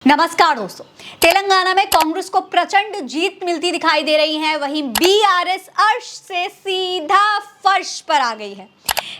नमस्कार दोस्तों, तेलंगाना में कांग्रेस को प्रचंड जीत मिलती दिखाई दे रही है। वहीं बीआरएस अर्श से सीधा फर्श पर आ गई है।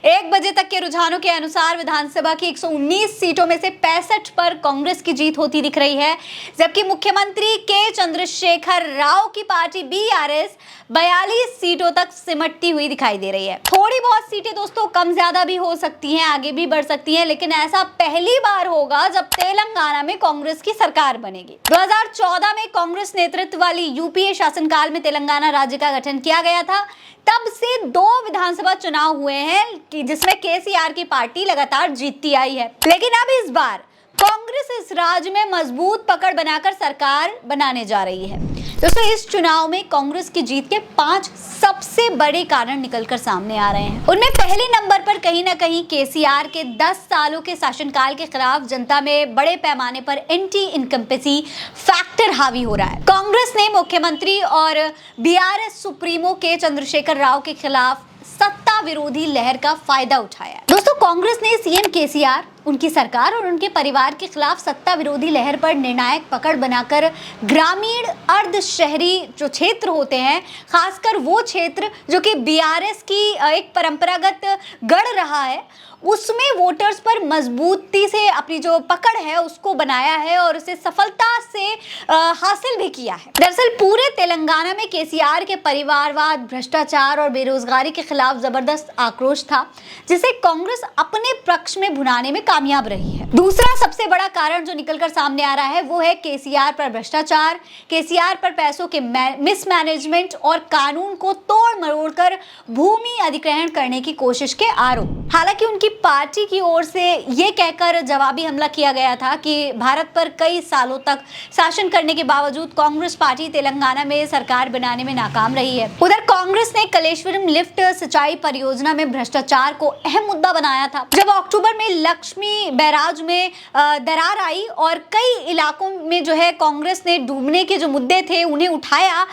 1 बजे तक के रुझानों के अनुसार विधानसभा की 119 सीटों में से 65 पर कांग्रेस की जीत होती दिख रही है, जबकि मुख्यमंत्री के चंद्रशेखर राव की पार्टी बीआरएस 42 सीटों तक सिमटती हुई दिखाई दे रही है। थोड़ी बहुत सीटें दोस्तों कम ज्यादा भी हो सकती हैं, आगे भी बढ़ सकती हैं, लेकिन ऐसा पहली बार होगा जब तेलंगाना में कांग्रेस की सरकार बनेगी। 2014 में कांग्रेस नेतृत्व वाली यूपीए शासनकाल में तेलंगाना राज्य का गठन किया गया था। तब से 2 विधानसभा चुनाव हुए हैं जिसमें केसीआर की पार्टी लगातार जीतती आई है, लेकिन अब इस बार कांग्रेस इस राज्य में मजबूत पकड़ बनाकर सरकार बनाने जा रही है। दोस्तों, इस चुनाव में कांग्रेस की जीत के 5 सबसे बड़े कारण निकलकर सामने आ रहे हैं। उनमें पहले नंबर पर कहीं ना कहीं केसीआर के 10 सालों के शासनकाल के खिलाफ जनता में बड़े पैमाने पर एंटी इनकम्पेसी फैक्टर हावी हो रहा है। कांग्रेस ने मुख्यमंत्री और बीआरएस सुप्रीमो के चंद्रशेखर राव के खिलाफ सत्ता विरोधी लहर का फायदा उठाया। दोस्तों, कांग्रेस ने सीएम केसीआर, उनकी सरकार और उनके परिवार के खिलाफ सत्ता विरोधी लहर पर निर्णायक पकड़ बनाकर ग्रामीण अर्ध शहरी जो क्षेत्र होते हैं, खासकर वो क्षेत्र जो कि बीआरएस की एक परंपरागत गढ़ रहा है, उसमें वोटर्स पर मजबूती से अपनी जो पकड़ है उसको बनाया है और उसे सफलता से हासिल भी किया है। दरअसल पूरे तेलंगाना में केसीआर के परिवारवाद, भ्रष्टाचार और बेरोजगारी के खिलाफ जबरदस्त आक्रोश था, जिसे कांग्रेस अपने पक्ष में भुनाने में कामयाब रही है। दूसरा सबसे बड़ा कारण जो निकलकर सामने आ रहा है वो है केसीआर पर भ्रष्टाचार, केसीआर पर पैसों के मिसमैनेजमेंट और कानून को तोड़ मरोड़ कर भूमि अधिग्रहण करने की कोशिश के आरोप। हालांकि उनकी पार्टी की ओर से यह कहकर जवाबी हमला किया गया था कि भारत पर कई सालों तक शासन करने के बावजूद कांग्रेस पार्टी तेलंगाना में सरकार बनाने में नाकाम रही है। उधर कांग्रेस ने कलेश्वरम लिफ्ट सिंचाई परियोजना में भ्रष्टाचार को अहम मुद्दा बनाया था। जब अक्टूबर में लक्ष्मी बैराज में दरार आई और कई इलाकों में जो है कांग्रेस ने डूबने के जो मुद्दे थे उन्हें उठाया,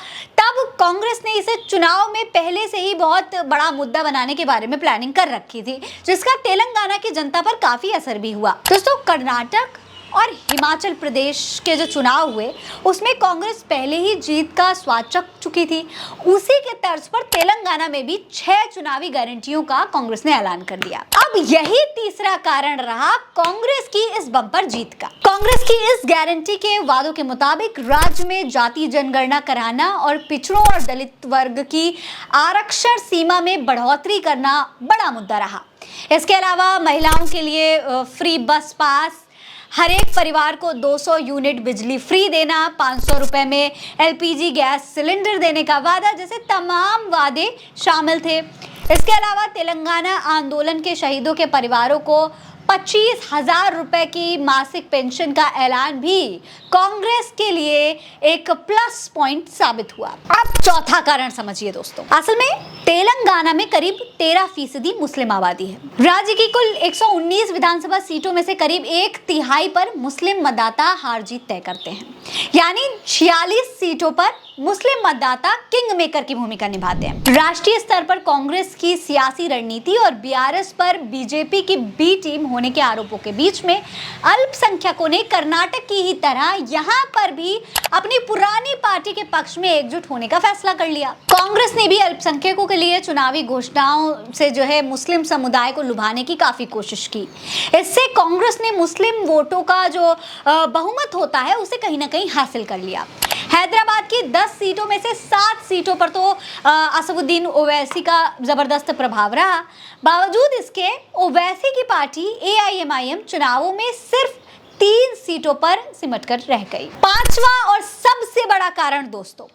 तब कांग्रेस ने इसे चुनाव में पहले से ही बहुत बड़ा मुद्दा बनाने के बारे में प्लानिंग कर रखी थी, जिसका तेलंगाना की जनता पर काफी असर भी हुआ। दोस्तों, कर्नाटक और हिमाचल प्रदेश के जो चुनाव हुए उसमें कांग्रेस पहले ही जीत का स्वाद चख चुकी थी। उसी के तर्ज पर तेलंगाना में भी 6 चुनावी गारंटियों का कांग्रेस ने ऐलान कर दिया। अब यही तीसरा कारण रहा कांग्रेस की इस बम्पर जीत का। कांग्रेस की इस गारंटी के वादों के मुताबिक राज्य में जाति जनगणना कराना और पिछड़ों और दलित वर्ग की आरक्षण सीमा में बढ़ोतरी करना बड़ा मुद्दा रहा। इसके अलावा महिलाओं के लिए फ्री बस पास, हर एक परिवार को 200 यूनिट बिजली फ्री देना, 500 रुपए में एलपीजी गैस सिलेंडर देने का वादा जैसे तमाम वादे शामिल थे। इसके अलावा तेलंगाना आंदोलन के शहीदों के परिवारों को 25,000 रुपए की मासिक पेंशन का ऐलान भी कांग्रेस के लिए एक प्लस पॉइंट साबित हुआ। अब चौथा कारण समझिए दोस्तों, असल में तेलंगाना में करीब 13% मुस्लिम आबादी है। राज्य की कुल 119 विधानसभा सीटों में से करीब 1/3 पर मुस्लिम मतदाता हार जीत तय करते हैं, यानी 46 सीटों पर मुस्लिम मतदाता किंग मेकर की भूमिका निभाते हैं। राष्ट्रीय स्तर पर कांग्रेस की सियासी रणनीति और बीआरएस पर बीजेपी की बी टीम होने के आरोपों के बीच में अल्पसंख्यकों ने कर्नाटक की ही तरह यहां पर भी अपनी पुरानी पार्टी के पक्ष में एकजुट होने का फैसला कर लिया। कांग्रेस ने भी अल्पसंख्यकों के लिए चुनावी घोषणाओं से जो है मुस्लिम समुदाय को लुभाने की काफी कोशिश की। इससे कांग्रेस ने मुस्लिम वोटों का जो बहुमत होता है उसे कहीं ना कहीं हासिल कर लिया। हैदराबाद की 10 सीटों में से 7 सीटों पर तो असदुद्दीन ओवैसी का जबरदस्त प्रभाव रहा। बावजूद इसके ओवैसी की पार्टी एआईएमआईएम चुनावों में सिर्फ 3 सीटों पर सिमटकर रह गई। पांचवा और सबसे बड़ा कारण दोस्तों,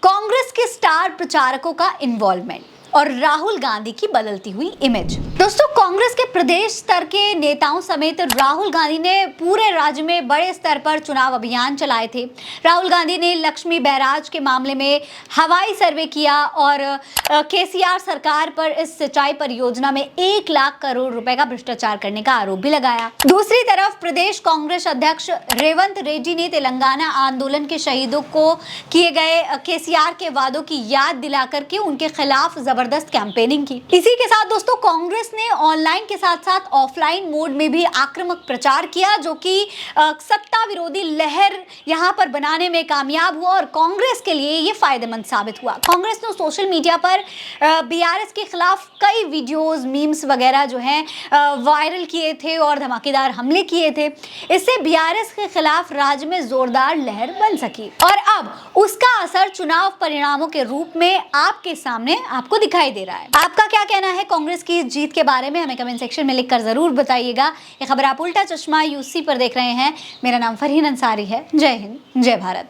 कांग्रेस के स्टार प्रचारकों का इन्वॉल्वमेंट और राहुल गांधी की बदलती हुई इमेज। दोस्तों, कांग्रेस के प्रदेश स्तर के नेताओं समेत राहुल गांधी ने पूरे राज्य में बड़े स्तर पर चुनाव अभियान चलाए थे। राहुल गांधी ने लक्ष्मी बैराज के मामले में हवाई सर्वे किया और केसीआर सरकार पर इस सिंचाई परियोजना में 1 लाख करोड़ रुपए का भ्रष्टाचार करने का आरोप भी लगाया। दूसरी तरफ प्रदेश कांग्रेस अध्यक्ष रेवंत रेड्डी ने तेलंगाना आंदोलन के शहीदों को किए गए केसीआर के वादों की याद दिला करके उनके खिलाफ जबरदस्त कैंपेनिंग की। इसी के साथ दोस्तों, कांग्रेस कांग्रेस ने ऑनलाइन के साथ साथ ऑफलाइन मोड में भी आक्रामक प्रचार किया, जो कि सत्ता विरोधी लहर यहां पर बनाने में कामयाब हुआ और कांग्रेस के लिए ये फायदेमंद साबित हुआ। कांग्रेस ने सोशल मीडिया पर बीआरएस के खिलाफ कई वीडियोस, मीम्स वगैरह जो हैं वायरल किए थे और धमाकेदार हमले किए थे। इससे बीआरएस के खिलाफ राज्य में जोरदार लहर बन सकी और अब उसका असर चुनाव परिणामों के रूप में आपके सामने आपको दिखाई दे रहा है। आपका क्या कहना है कांग्रेस की जीत के बारे में? हमें कमेंट सेक्शन में लिखकर जरूर बताइएगा। ये खबर आप उल्टा चश्मा यूसी पर देख रहे हैं। मेरा नाम फरहीन अंसारी है। जय हिंद, जय भारत।